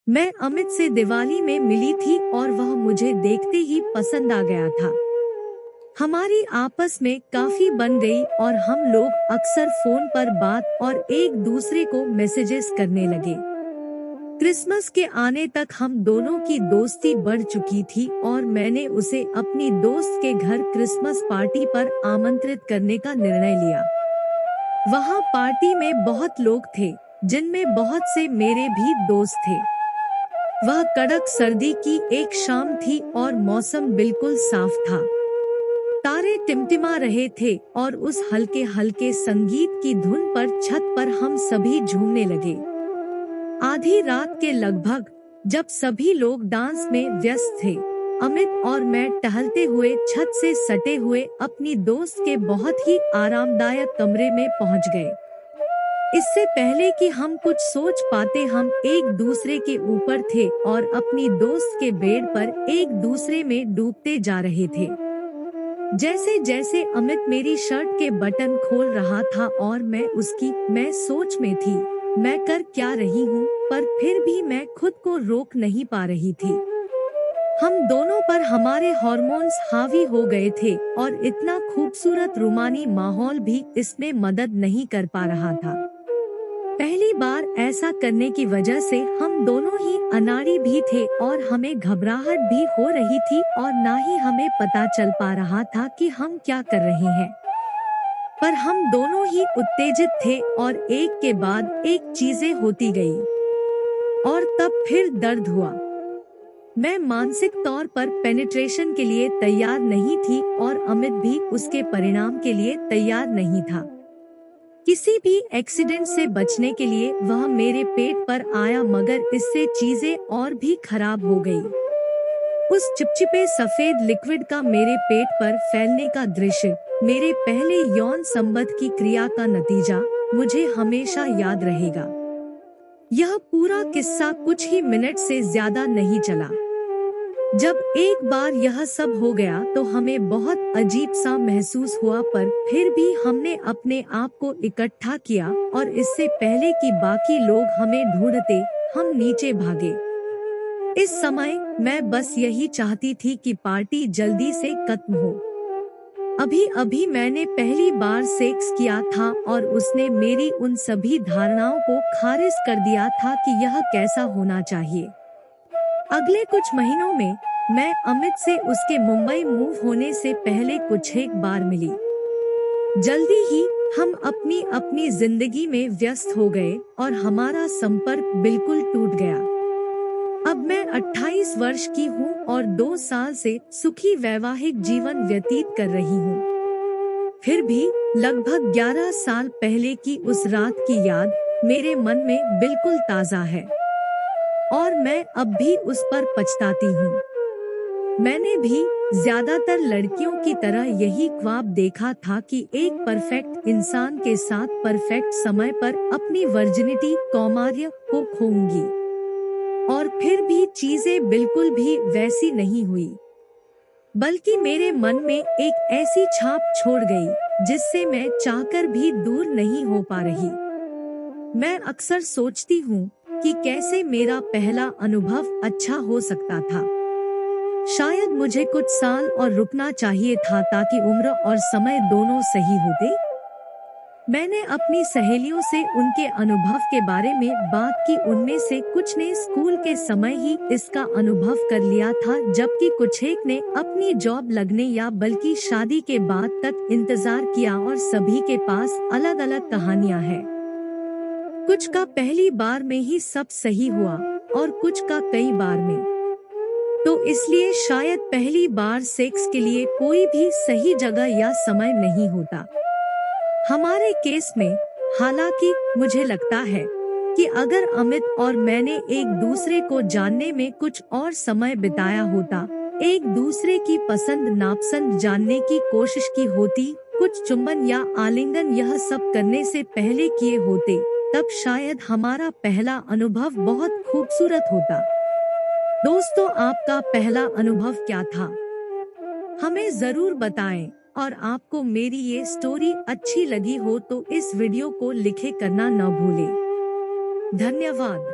मैं अमित से दिवाली में मिली थी और वह मुझे देखते ही पसंद आ गया था। हमारी आपस में काफी बन गई और हम लोग अक्सर फोन पर बात और एक दूसरे को मैसेजेस करने लगे। क्रिसमस के आने तक हम दोनों की दोस्ती बढ़ चुकी थी और मैंने उसे अपनी दोस्त के घर क्रिसमस पार्टी पर आमंत्रित करने का निर्णय लिया। वहाँ पार्टी में बहुत लोग थे, जिनमें बहुत से मेरे भी दोस्त थे। वह कड़क सर्दी की एक शाम थी और मौसम बिल्कुल साफ था। तारे टिमटिमा रहे थे और उस हल्के हल्के संगीत की धुन पर छत पर हम सभी झूमने लगे। आधी रात के लगभग, जब सभी लोग डांस में व्यस्त थे, अमित और मैं टहलते हुए छत से सटे हुए अपनी दोस्त के बहुत ही आरामदायक कमरे में पहुंच गए। इससे पहले कि हम कुछ सोच पाते, हम एक दूसरे के ऊपर थे और अपनी दोस्त के बेड पर एक दूसरे में डूबते जा रहे थे। जैसे जैसे अमित मेरी शर्ट के बटन खोल रहा था और मैं सोच में थी, मैं कर क्या रही हूँ, पर फिर भी मैं खुद को रोक नहीं पा रही थी। हम दोनों पर हमारे हार्मोन्स हावी हो गए थे और इतना खूबसूरत रूमानी माहौल भी इसमें मदद नहीं कर पा रहा था। पहली बार ऐसा करने की वजह से हम दोनों ही अनाड़ी भी थे और हमें घबराहट भी हो रही थी और ना ही हमें पता चल पा रहा था कि हम क्या कर रहे हैं। पर हम दोनों ही उत्तेजित थे और एक के बाद एक चीजें होती गई और तब फिर दर्द हुआ। मैं मानसिक तौर पर पेनिट्रेशन के लिए तैयार नहीं थी और अमित भी उसके परिणाम के लिए तैयार नहीं था। किसी भी एक्सीडेंट से बचने के लिए वह मेरे पेट पर आया, मगर इससे चीजें और भी खराब हो गई। उस चिपचिपे सफेद लिक्विड का मेरे पेट पर फैलने का दृश्य, मेरे पहले यौन संबंध की क्रिया का नतीजा, मुझे हमेशा याद रहेगा। यह पूरा किस्सा कुछ ही मिनट से ज्यादा नहीं चला। जब एक बार यह सब हो गया तो हमें बहुत अजीब सा महसूस हुआ, पर फिर भी हमने अपने आप को इकट्ठा किया और इससे पहले कि बाकी लोग हमें ढूंढते, हम नीचे भागे। इस समय मैं बस यही चाहती थी कि पार्टी जल्दी से खत्म हो। अभी अभी मैंने पहली बार सेक्स किया था और उसने मेरी उन सभी धारणाओं को खारिज कर दिया था कि यह कैसा होना चाहिए। अगले कुछ महीनों में मैं अमित से उसके मुंबई मूव होने से पहले कुछ एक बार मिली। जल्दी ही हम अपनी अपनी जिंदगी में व्यस्त हो गए और हमारा संपर्क बिल्कुल टूट गया। अब मैं 28 वर्ष की हूँ और 2 साल से सुखी वैवाहिक जीवन व्यतीत कर रही हूँ। फिर भी लगभग 11 साल पहले की उस रात की याद मेरे मन में बिल्कुल ताजा है और मैं अब भी उस पर पछताती हूँ। मैंने भी ज्यादातर लड़कियों की तरह यही ख्वाब देखा था कि एक परफेक्ट इंसान के साथ परफेक्ट समय पर अपनी वर्जिनिटी कौमार्य को खोऊंगी, और फिर भी चीजें बिल्कुल भी वैसी नहीं हुई, बल्कि मेरे मन में एक ऐसी छाप छोड़ गई जिससे मैं चाहकर भी दूर नहीं हो पा रही। मैं अक्सर सोचती हूँ कि कैसे मेरा पहला अनुभव अच्छा हो सकता था। शायद मुझे कुछ साल और रुकना चाहिए था ताकि उम्र और समय दोनों सही होते। मैंने अपनी सहेलियों से उनके अनुभव के बारे में बात की। उनमें से कुछ ने स्कूल के समय ही इसका अनुभव कर लिया था, जबकि कुछ एक ने अपनी जॉब लगने या बल्कि शादी के बाद तक इंतजार किया, और सभी के पास अलग अलग कहानियां हैं। कुछ का पहली बार में ही सब सही हुआ और कुछ का कई बार में। तो इसलिए शायद पहली बार सेक्स के लिए कोई भी सही जगह या समय नहीं होता। हमारे केस में हालांकि मुझे लगता है कि अगर अमित और मैंने एक दूसरे को जानने में कुछ और समय बिताया होता, एक दूसरे की पसंद नापसंद जानने की कोशिश की होती, कुछ चुंबन या आलिंगन यह सब करने से पहले किए होते, तब शायद हमारा पहला अनुभव बहुत खूबसूरत होता। दोस्तों, आपका पहला अनुभव क्या था? हमें जरूर बताएं, और आपको मेरी ये स्टोरी अच्छी लगी हो तो इस वीडियो को लिखे करना न भूलें। धन्यवाद।